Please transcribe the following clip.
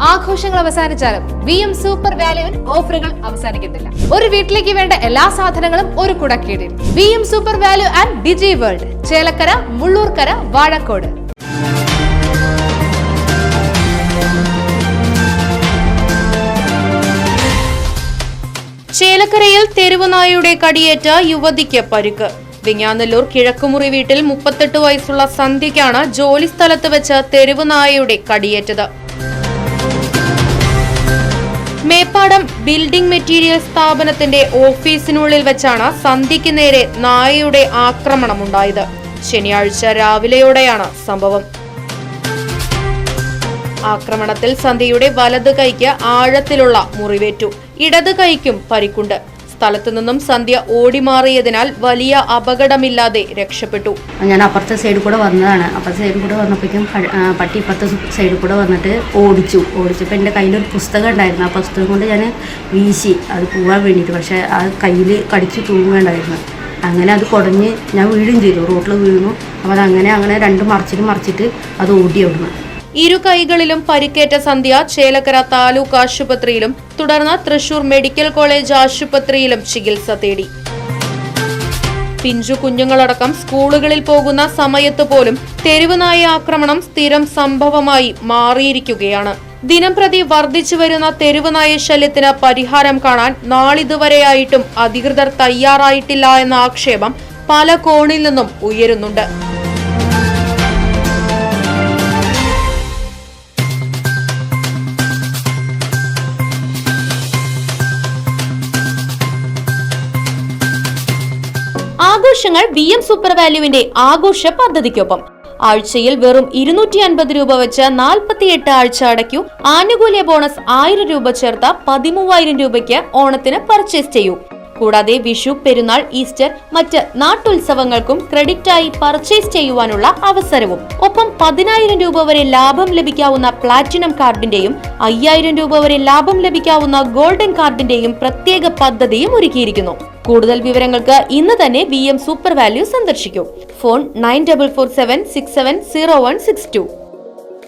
ആഘോഷങ്ങൾ അവസാനിച്ചാലും VM super വാല്യുവിൽ ഓഫറുകൾ അവസാനിക്കുന്നില്ല. ഒരു വീട്ടിലേക്ക് വേണ്ട എല്ലാ സാധനങ്ങളും ഒരു കുടക്കീഴിൽ. VM super value and Digi world, Chelakkara, Mullurkara, Vazhakode. ചേലക്കരയിൽ തെരുവുനായയുടെ കടിയേറ്റ യുവതിക്ക് പരിക്ക്. വിങ്ങാനല്ലൂർ കിഴക്കുമുറി വീട്ടിൽ 38 വയസ്സുള്ള സന്ധ്യയ്ക്കാണ് ജോലി സ്ഥലത്ത് വെച്ച് തെരുവുനായയുടെ കടിയേറ്റത്. മേപ്പാടം ബിൽഡിംഗ് മെറ്റീരിയൽ സ്ഥാപനത്തിന്റെ ഓഫീസിനുള്ളിൽ വെച്ചാണ് സന്ധ്യയ്ക്ക് നേരെ നായയുടെ ആക്രമണമുണ്ടായത്. ശനിയാഴ്ച രാവിലെയോടെയാണ് സംഭവം. ആക്രമണത്തിൽ സന്ധ്യയുടെ വലത് കൈക്ക് ആഴത്തിലുള്ള മുറിവേറ്റു. ഇടത് കൈക്കും പരിക്കുണ്ട്. സ്ഥലത്തു നിന്നും സന്ധ്യ ഓടിമാറിയതിനാൽ വലിയ അപകടമില്ലാതെ രക്ഷപ്പെട്ടു. ഞാൻ അപ്പുറത്തെ സൈഡിൽ കൂടെ വന്നതാണ്. അപ്പുറത്തെ സൈഡിൽ കൂടെ വന്നപ്പോഴേക്കും പട്ടി ഇപ്പുറത്തെ സൈഡിൽ കൂടെ വന്നിട്ട് ഓടിച്ചപ്പോൾ എൻ്റെ കയ്യിലൊരു പുസ്തകം ഉണ്ടായിരുന്നു. ആ പുസ്തകം കൊണ്ട് ഞാൻ വീശി അത് പോകാൻ വേണ്ടിയിട്ട്. പക്ഷേ ആ കയ്യിൽ കടിച്ച് തൂങ്ങേണ്ടായിരുന്നു. അങ്ങനെ അത് കുടഞ്ഞ് ഞാൻ വീഴുകയും ചെയ്തു. റോട്ടിൽ വീണു. അപ്പോൾ അതങ്ങനെ രണ്ട് മറിച്ചിട്ട് അത് ഓടി അവിടുന്ന്. ഇരു കൈകളിലും പരിക്കേറ്റ സന്ധ്യ ചേലക്കര താലൂക്ക് ആശുപത്രിയിലും തുടർന്ന് തൃശൂർ മെഡിക്കൽ കോളേജ് ആശുപത്രിയിലും ചികിത്സ തേടി. പിഞ്ചു കുഞ്ഞുങ്ങളടക്കം സ്കൂളുകളിൽ പോകുന്ന സമയത്ത് പോലും തെരുവുനായ ആക്രമണം സ്ഥിരം സംഭവമായി മാറിയിരിക്കുകയാണ്. ദിനംപ്രതി വർദ്ധിച്ചു വരുന്ന തെരുവുനായ ശല്യത്തിന് പരിഹാരം കാണാൻ നാളിതുവരെയായിട്ടും അധികൃതർ തയ്യാറായിട്ടില്ല എന്ന ആക്ഷേപം പല കോണിൽ നിന്നും ഉയരുന്നുണ്ട്. ആഘോഷങ്ങൾ VM സൂപ്പർ വാല്യുവിന്റെ ആഘോഷ പദ്ധതിക്കൊപ്പം ആഴ്ചയിൽ വെറും 250 രൂപ വെച്ച് 48 ആഴ്ച അടയ്ക്കൂ. ആനുകൂല്യ ബോണസ് 1000 രൂപ ചേർത്ത 13000 രൂപയ്ക്ക് ഓണത്തിന് പർച്ചേസ് ചെയ്യൂ. കൂടാതെ വിഷു, പെരുന്നാൾ, ഈസ്റ്റർ, മറ്റ് നാട്ടുത്സവങ്ങൾക്കും ക്രെഡിറ്റായി പർച്ചേസ് ചെയ്യുവാനുള്ള അവസരവും. ഒപ്പം 10000 രൂപ വരെ ലാഭം ലഭിക്കാവുന്ന പ്ലാറ്റിനം കാർഡിന്റെയും 5000 രൂപ വരെ ലാഭം ലഭിക്കാവുന്ന ഗോൾഡൻ കാർഡിന്റെയും പ്രത്യേക പദ്ധതിയും ഒരുക്കിയിരിക്കുന്നു. കൂടുതൽ വിവരങ്ങൾക്ക് ഇന്ന് തന്നെ VM സൂപ്പർ വാല്യൂ സന്ദർശിക്കൂ. ഫോൺ 9447670162.